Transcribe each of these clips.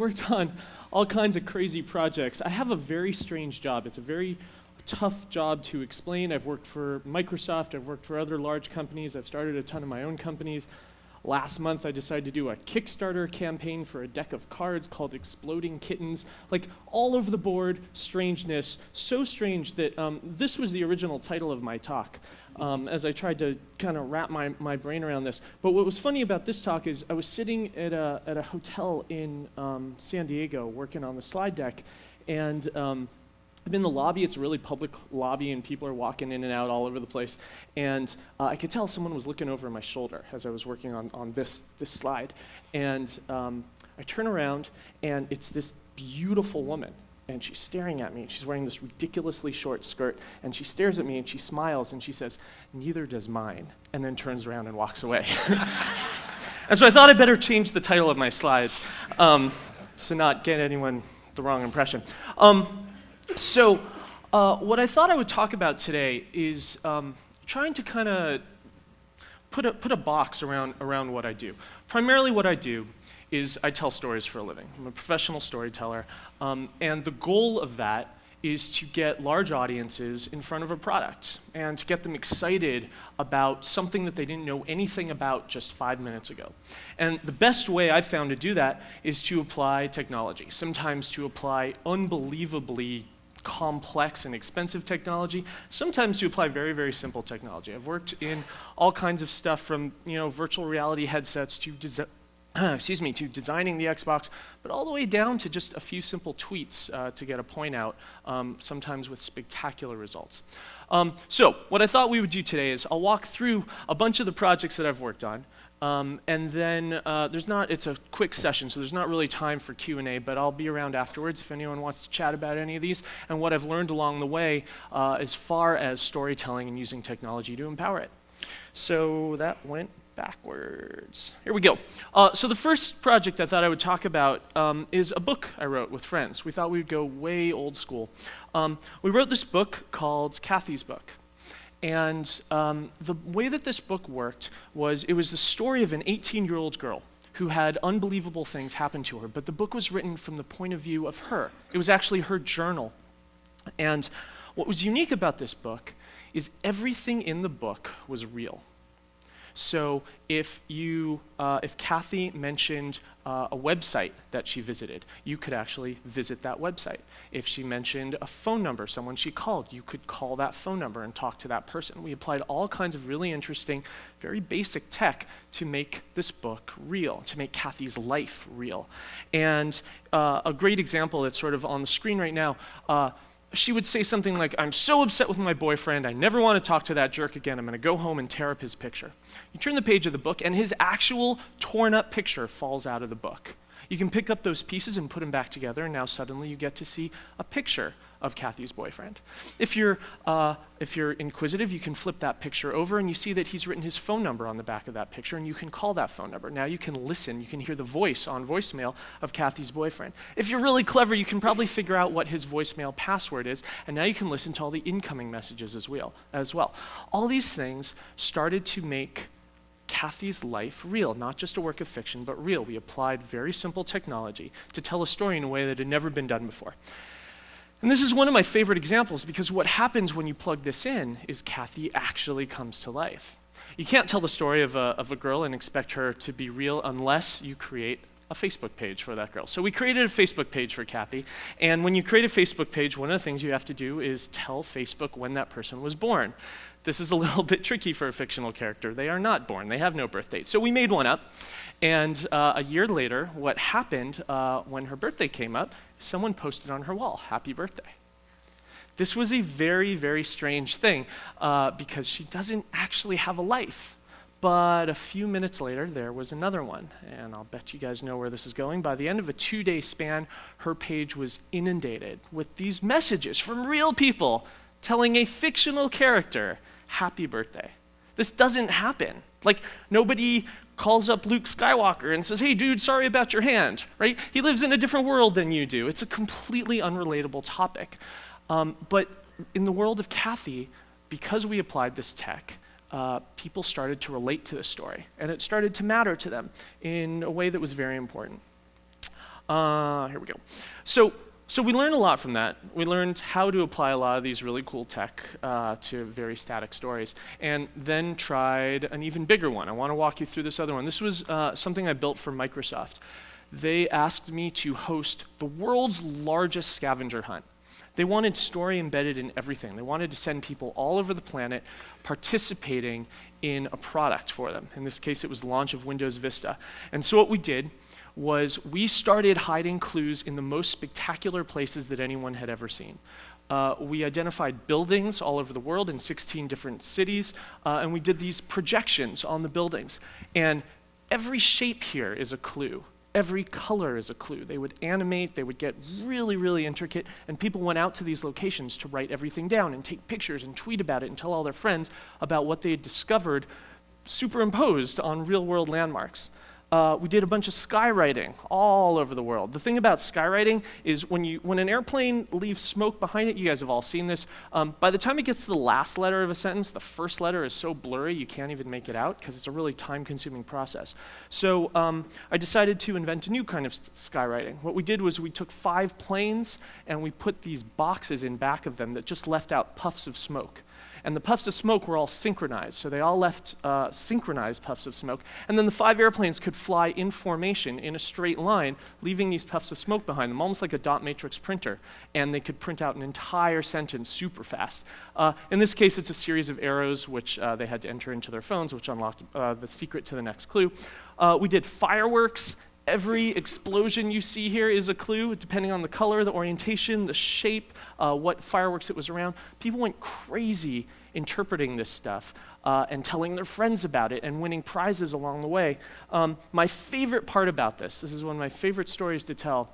worked on all kinds of crazy projects. I have a very strange job. It's a very tough job to explain. I've worked for Microsoft, I've worked for other large companies, I've started a ton of my own companies. Last month I decided to do a Kickstarter campaign for a deck of cards called Exploding Kittens. Like all over the board, strangeness, so strange that this was the original title of my talk as I tried to kind of wrap my brain around this. But what was funny about this talk is I was sitting at a hotel in San Diego working on the slide deck, and I'm in the lobby. It's a really public lobby, and people are walking in and out all over the place. And I could tell someone was looking over my shoulder as I was working on this slide. And I turn around, and it's this beautiful woman. And she's staring at me, and she's wearing this ridiculously short skirt. And she stares at me, and she smiles, and she says, "Neither does mine," and then turns around and walks away. And so I thought I'd better change the title of my slides to not get anyone the wrong impression. So what I thought I would talk about today is trying to kind of put a box around what I do. Primarily what I do is I tell stories for a living. I'm a professional storyteller, and the goal of that is to get large audiences in front of a product and to get them excited about something that they didn't know anything about just 5 minutes ago. And the best way I've found to do that is to apply technology, sometimes to apply unbelievably complex and expensive technology, sometimes to apply very, very simple technology. I've worked in all kinds of stuff from virtual reality headsets to to designing the Xbox, but all the way down to just a few simple tweets to get a point out, sometimes with spectacular results. So what I thought we would do today is I'll walk through a bunch of the projects that I've worked on, and then it's a quick session, so there's not really time for Q&A, but I'll be around afterwards if anyone wants to chat about any of these and what I've learned along the way as far as storytelling and using technology to empower it. So that went backwards. Here we go. So the first project I thought I would talk about is a book I wrote with friends. We thought we would go way old school. We wrote this book called Kathy's Book. And the way that this book worked was it was the story of an 18-year-old girl who had unbelievable things happen to her, but the book was written from the point of view of her. It was actually her journal. And what was unique about this book is everything in the book was real. So if Kathy mentioned a website that she visited, you could actually visit that website. If she mentioned a phone number, someone she called, you could call that phone number and talk to that person. We applied all kinds of really interesting, very basic tech to make this book real, to make Kathy's life real. And a great example that's sort of on the screen right now, she would say something like, "I'm so upset with my boyfriend, I never want to talk to that jerk again, I'm going to go home and tear up his picture." You turn the page of the book, and his actual torn up picture falls out of the book. You can pick up those pieces and put them back together, and now suddenly you get to see a picture of Kathy's boyfriend. If you're inquisitive, you can flip that picture over, and you see that he's written his phone number on the back of that picture, and you can call that phone number. Now you can listen, you can hear the voice on voicemail of Kathy's boyfriend. If you're really clever, you can probably figure out what his voicemail password is, and now you can listen to all the incoming messages as well. All these things started to make Kathy's life real, not just a work of fiction, but real. We applied very simple technology to tell a story in a way that had never been done before. And this is one of my favorite examples because what happens when you plug this in is Kathy actually comes to life. You can't tell the story of a girl and expect her to be real unless you create a Facebook page for that girl. So we created a Facebook page for Kathy, and when you create a Facebook page, one of the things you have to do is tell Facebook when that person was born. This is a little bit tricky for a fictional character. They are not born. They have no birth date. So we made one up, and a year later, what happened when her birthday came up, someone posted on her wall, "Happy birthday." This was a very, very strange thing because she doesn't actually have a life. But a few minutes later, there was another one, and I'll bet you guys know where this is going. By the end of a 2-day span, her page was inundated with these messages from real people telling a fictional character, "Happy birthday." This doesn't happen. Like, nobody calls up Luke Skywalker and says, "Hey dude, sorry about your hand," right? He lives in a different world than you do. It's a completely unrelatable topic. But in the world of Kathy, because we applied this tech, people started to relate to this story, and it started to matter to them in a way that was very important. Here we go. So we learned a lot from that. We learned how to apply a lot of these really cool tech to very static stories, and then tried an even bigger one. I want to walk you through this other one. This was something I built for Microsoft. They asked me to host the world's largest scavenger hunt. They wanted story embedded in everything. They wanted to send people all over the planet participating in a product for them. In this case, it was the launch of Windows Vista. And so what we did was we started hiding clues in the most spectacular places that anyone had ever seen. We identified buildings all over the world in 16 different cities, and we did these projections on the buildings. And every shape here is a clue. Every color is a clue. They would animate, they would get really, really intricate, and people went out to these locations to write everything down and take pictures and tweet about it and tell all their friends about what they had discovered superimposed on real-world landmarks. We did a bunch of skywriting all over the world. The thing about skywriting is when an airplane leaves smoke behind it, you guys have all seen this, by the time it gets to the last letter of a sentence, the first letter is so blurry you can't even make it out because it's a really time-consuming process. So I decided to invent a new kind of skywriting. What we did was we took 5 planes and we put these boxes in back of them that just left out puffs of smoke. And the puffs of smoke were all synchronized, so they all left synchronized puffs of smoke. And then the 5 airplanes could fly in formation in a straight line, leaving these puffs of smoke behind them, almost like a dot matrix printer. And they could print out an entire sentence super fast. In this case, it's a series of arrows, which they had to enter into their phones, which unlocked the secret to the next clue. We did fireworks. Every explosion you see here is a clue, depending on the color, the orientation, the shape, what fireworks it was around. People went crazy interpreting this stuff and telling their friends about it and winning prizes along the way. My favorite part about this is one of my favorite stories to tell.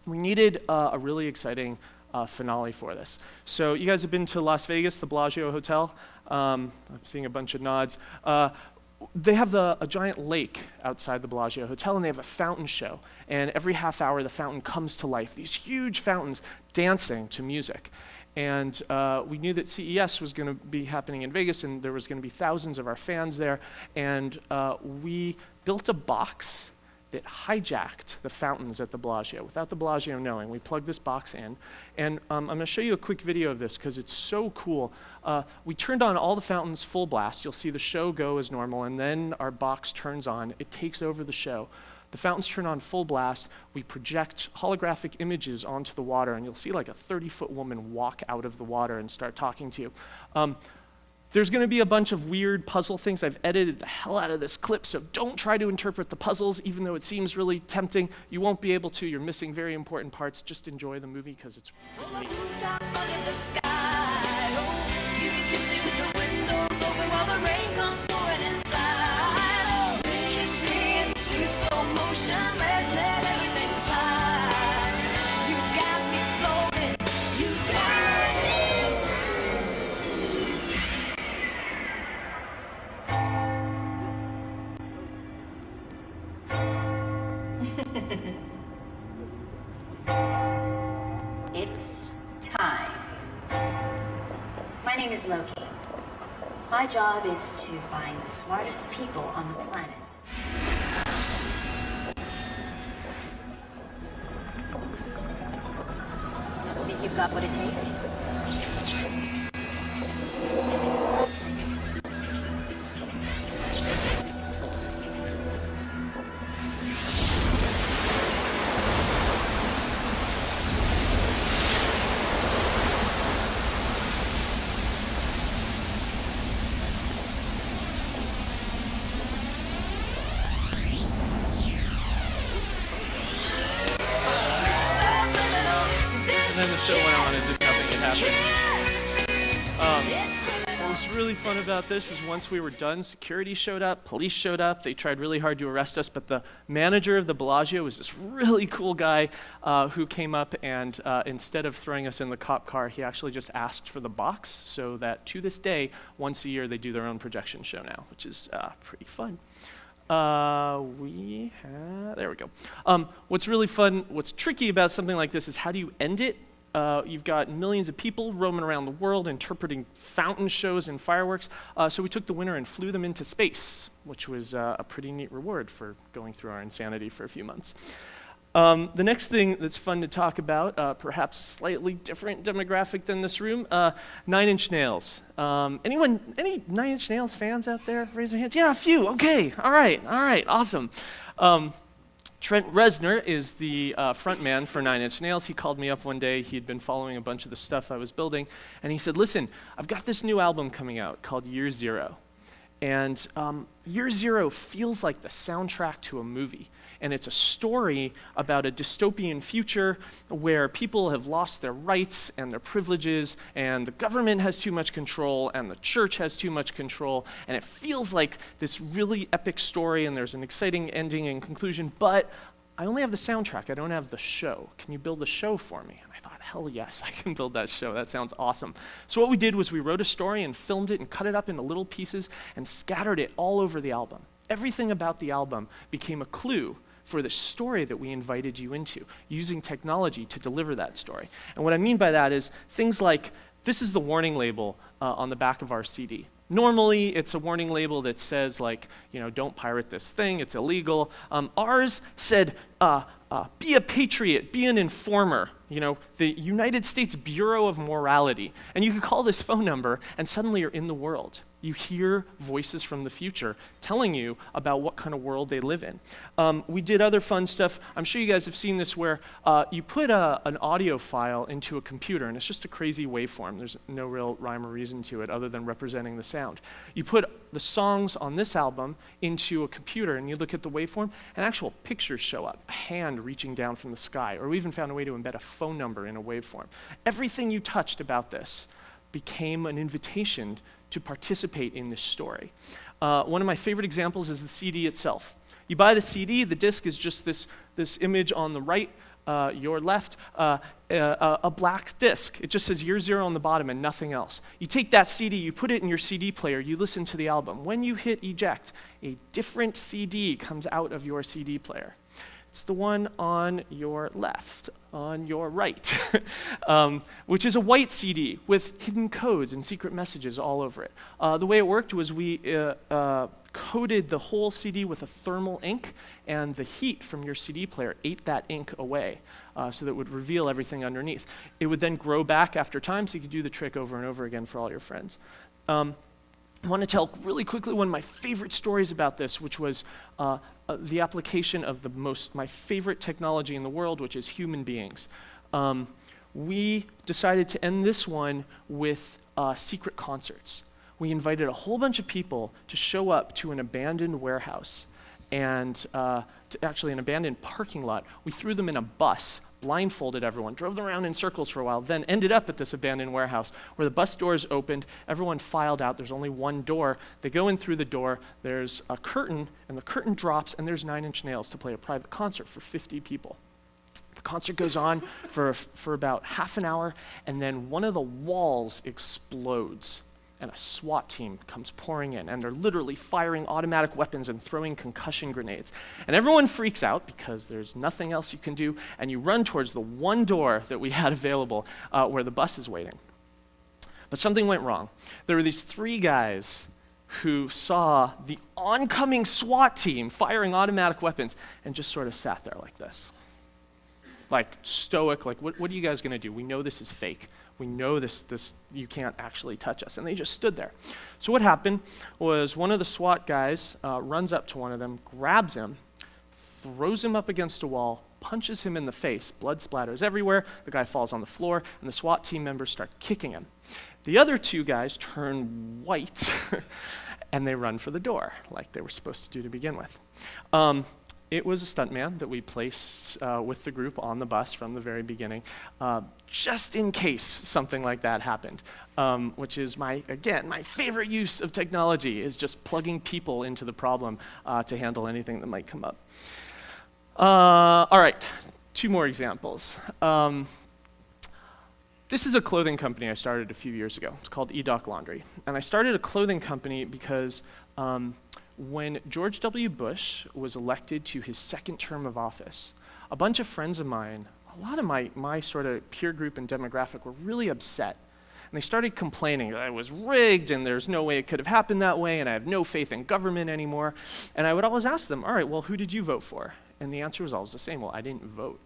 We needed a really exciting finale for this. So you guys have been to Las Vegas, the Bellagio Hotel? I'm seeing a bunch of nods. They have a giant lake outside the Bellagio Hotel, and they have a fountain show. And every half hour, the fountain comes to life, these huge fountains dancing to music. And we knew that CES was going to be happening in Vegas, and there was going to be thousands of our fans there. And we built a box that hijacked the fountains at the Bellagio without the Bellagio knowing. We plugged this box in, and I'm going to show you a quick video of this because it's so cool. We turned on all the fountains full blast. You'll see the show go as normal, and then our box turns on. It takes over the show. The fountains turn on full blast. We project holographic images onto the water, and you'll see like a 30-foot woman walk out of the water and start talking to you. There's going to be a bunch of weird puzzle things. I've edited the hell out of this clip, so don't try to interpret the puzzles, even though it seems really tempting. You won't be able to. You're missing very important parts. Just enjoy the movie because it's really neat. It's time. My name is Loki. My job is to find the smartest people on the planet. Think you've got what it takes? What's really fun about this is once we were done, security showed up, police showed up. They tried really hard to arrest us, but the manager of the Bellagio was this really cool guy who came up and instead of throwing us in the cop car, he actually just asked for the box so that to this day, once a year, they do their own projection show now, which is pretty fun. There we go. What's really fun, what's tricky about something like this is how do you end it? You've got millions of people roaming around the world interpreting fountain shows and fireworks. So we took the winner and flew them into space, which was a pretty neat reward for going through our insanity for a few months. The next thing that's fun to talk about, perhaps a slightly different demographic than this room, Nine Inch Nails. Any Nine Inch Nails fans out there? Raise your hands. Yeah, a few. Okay. All right. Awesome. Trent Reznor is the front man for Nine Inch Nails. He called me up one day. He'd been following a bunch of the stuff I was building, and he said, listen, I've got this new album coming out called Year Zero. And Year Zero feels like the soundtrack to a movie. And it's a story about a dystopian future where people have lost their rights and their privileges, and the government has too much control, and the church has too much control, and it feels like this really epic story, and there's an exciting ending and conclusion, but I only have the soundtrack, I don't have the show. Can you build the show for me? And I thought, hell yes, I can build that show. That sounds awesome. So what we did was we wrote a story and filmed it and cut it up into little pieces and scattered it all over the album. Everything about the album became a clue for the story that we invited you into, using technology to deliver that story. And what I mean by that is things like, this is the warning label on the back of our CD. Normally, it's a warning label that says, like, don't pirate this thing, it's illegal. Ours said, be a patriot, be an informer, the United States Bureau of Morality. And you could call this phone number, and suddenly you're in the world. You hear voices from the future telling you about what kind of world they live in. We did other fun stuff. I'm sure you guys have seen this where you put an audio file into a computer, and it's just a crazy waveform. There's no real rhyme or reason to it other than representing the sound. You put the songs on this album into a computer, and you look at the waveform, and actual pictures show up, a hand reaching down from the sky, or we even found a way to embed a phone number in a waveform. Everything you touched about this became an invitation to participate in this story. One of my favorite examples is the CD itself. You buy the CD, the disc is just this image on the right, your left, a black disc. It just says Year Zero on the bottom and nothing else. You take that CD, you put it in your CD player, you listen to the album. When you hit eject, a different CD comes out of your CD player. It's the one on your left, on your right, which is a white CD with hidden codes and secret messages all over it. The way it worked was we coated the whole CD with a thermal ink, and the heat from your CD player ate that ink away so that it would reveal everything underneath. It would then grow back after time so you could do the trick over and over again for all your friends. I want to tell really quickly one of my favorite stories about this, which was the application of my favorite technology in the world, which is human beings. We decided to end this one with secret concerts. We invited a whole bunch of people to show up to an abandoned warehouse and actually an abandoned parking lot. We threw them in a bus, blindfolded everyone, drove them around in circles for a while, then ended up at this abandoned warehouse where the bus doors opened, everyone filed out, there's only one door, they go in through the door, there's a curtain, and the curtain drops, and there's Nine Inch Nails to play a private concert for 50 people. The concert goes on for about half an hour, and then one of the walls explodes. And a SWAT team comes pouring in, and they're literally firing automatic weapons and throwing concussion grenades. And everyone freaks out because there's nothing else you can do, and you run towards the one door that we had available where the bus is waiting. But something went wrong. There were these three guys who saw the oncoming SWAT team firing automatic weapons and just sort of sat there like this. Like stoic, like what are you guys gonna do? We know this is fake. We know this, you can't actually touch us. And they just stood there. So what happened was one of the SWAT guys runs up to one of them, grabs him, throws him up against a wall, punches him in the face. Blood splatters everywhere. The guy falls on the floor, and the SWAT team members start kicking him. The other two guys turn white, and they run for the door, like they were supposed to do to begin with. It was a stuntman that we placed with the group on the bus from the very beginning, just in case something like that happened, which is my favorite use of technology is just plugging people into the problem to handle anything that might come up. All right, two more examples. This is a clothing company I started a few years ago. It's called eDoc Laundry. And I started a clothing company because when George W. Bush was elected to his second term of office, a bunch of friends of mine, a lot of my sort of peer group and demographic were really upset. And they started complaining that it was rigged and there's no way it could have happened that way and I have no faith in government anymore. And I would always ask them, all right, well, who did you vote for? And the answer was always the same, well, I didn't vote.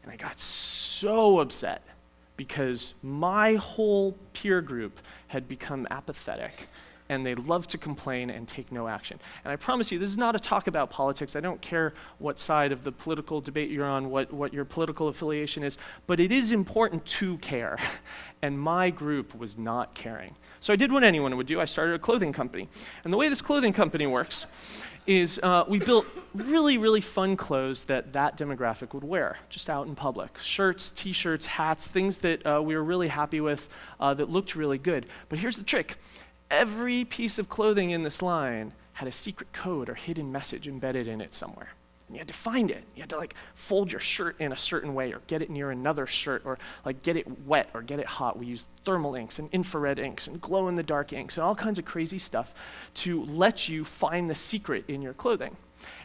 And I got so upset because my whole peer group had become apathetic and they love to complain and take no action. And I promise you, this is not a talk about politics. I don't care what side of the political debate you're on, what your political affiliation is, but it is important to care. And my group was not caring. So I did what anyone would do. I started a clothing company. And the way this clothing company works is we built really, really fun clothes that demographic would wear, just out in public. Shirts, t-shirts, hats, things that we were really happy with, that looked really good. But here's the trick. Every piece of clothing in this line had a secret code or hidden message embedded in it somewhere. And you had to find it. You had to like fold your shirt in a certain way or get it near another shirt or like get it wet or get it hot. We used thermal inks and infrared inks and glow-in-the-dark inks and all kinds of crazy stuff to let you find the secret in your clothing.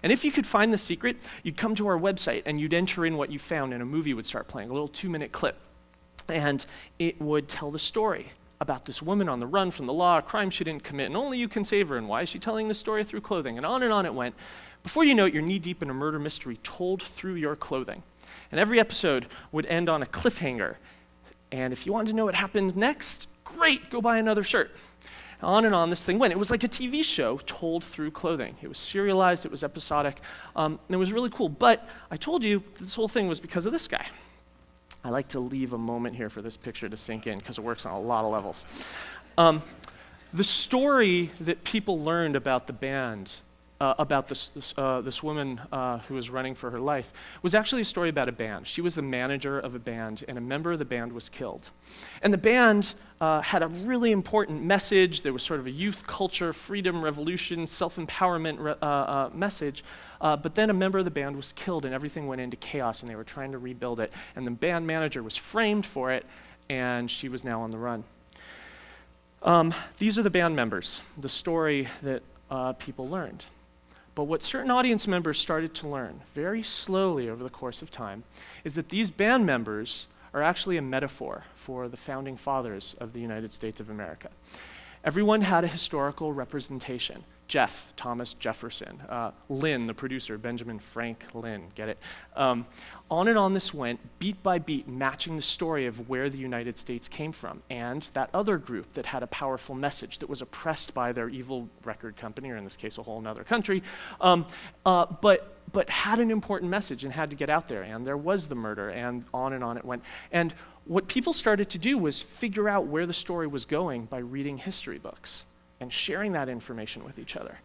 And if you could find the secret, you'd come to our website and you'd enter in what you found and a movie would start playing, a little 2-minute clip. And it would tell the story about this woman on the run from the law, a crime she didn't commit, and only you can save her, and why is she telling this story through clothing? And on it went. Before you know it, you're knee-deep in a murder mystery told through your clothing. And every episode would end on a cliffhanger. And if you wanted to know what happened next, great, go buy another shirt. On and on this thing went. It was like a TV show told through clothing. It was serialized, it was episodic, and it was really cool. But I told you this whole thing was because of this guy. I like to leave a moment here for this picture to sink in because it works on a lot of levels. The story that people learned about the band, about this woman who was running for her life, was actually a story about a band. She was the manager of a band, and a member of the band was killed. And the band had a really important message. There was sort of a youth culture, freedom, revolution, self-empowerment message. But then a member of the band was killed and everything went into chaos and they were trying to rebuild it. And the band manager was framed for it and she was now on the run. These are the band members, the story that people learned. But what certain audience members started to learn very slowly over the course of time is that these band members are actually a metaphor for the founding fathers of the United States of America. Everyone had a historical representation. Jeff, Thomas Jefferson, Lynn, the producer, Benjamin Franklin, get it? On and on this went, beat by beat, matching the story of where the United States came from, and that other group that had a powerful message that was oppressed by their evil record company, or in this case, a whole other country, but had an important message and had to get out there, and there was the murder, and on it went. And what people started to do was figure out where the story was going by reading history books and sharing that information with each other.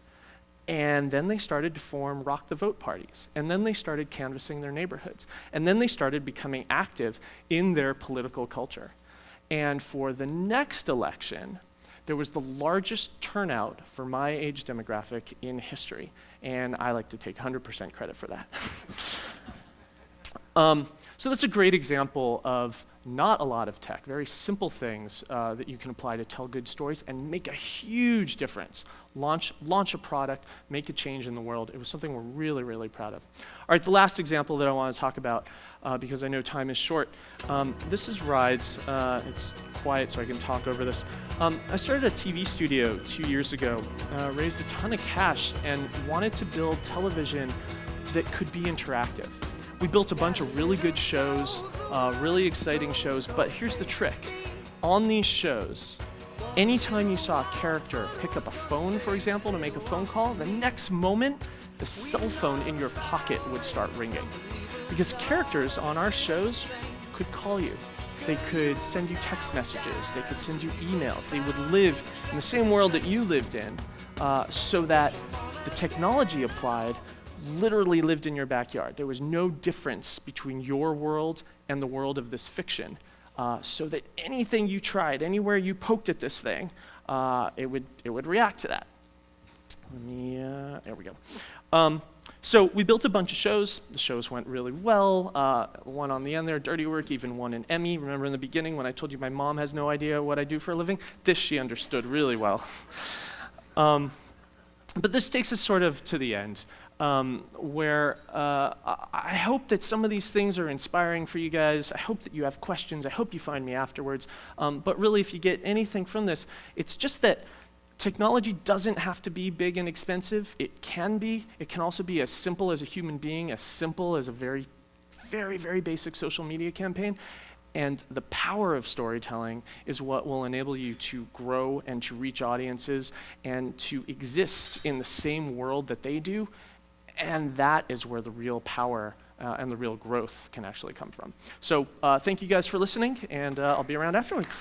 And then they started to form rock the vote parties. And then they started canvassing their neighborhoods. And then they started becoming active in their political culture. And for the next election, there was the largest turnout for my age demographic in history. And I like to take 100% credit for that. So that's a great example of not a lot of tech, very simple things that you can apply to tell good stories and make a huge difference. Launch a product, make a change in the world. It was something we're really, really proud of. All right, the last example that I want to talk about, because I know time is short, this is Rides. It's quiet so I can talk over this. I started a TV studio 2 years ago, raised a ton of cash, and wanted to build television that could be interactive. We built a bunch of really good shows, really exciting shows, but here's the trick. On these shows, anytime you saw a character pick up a phone, for example, to make a phone call, the next moment, the cell phone in your pocket would start ringing. Because characters on our shows could call you. They could send you text messages, they could send you emails, they would live in the same world that you lived in, so that the technology applied literally lived in your backyard. There was no difference between your world and the world of this fiction, so that anything you tried, anywhere you poked at this thing, it would react to that. There we go. So we built a bunch of shows. The shows went really well. One on the end there, Dirty Work, even won an Emmy. Remember in the beginning when I told you my mom has no idea what I do for a living? This she understood really well. But this takes us sort of to the end. where I hope that some of these things are inspiring for you guys. I hope that you have questions. I hope you find me afterwards. But really, if you get anything from this, it's just that technology doesn't have to be big and expensive. It can be. It can also be as simple as a human being, as simple as a very, very, very basic social media campaign. And the power of storytelling is what will enable you to grow and to reach audiences and to exist in the same world that they do. And that is where the real power and the real growth can actually come from. So thank you guys for listening, and I'll be around afterwards.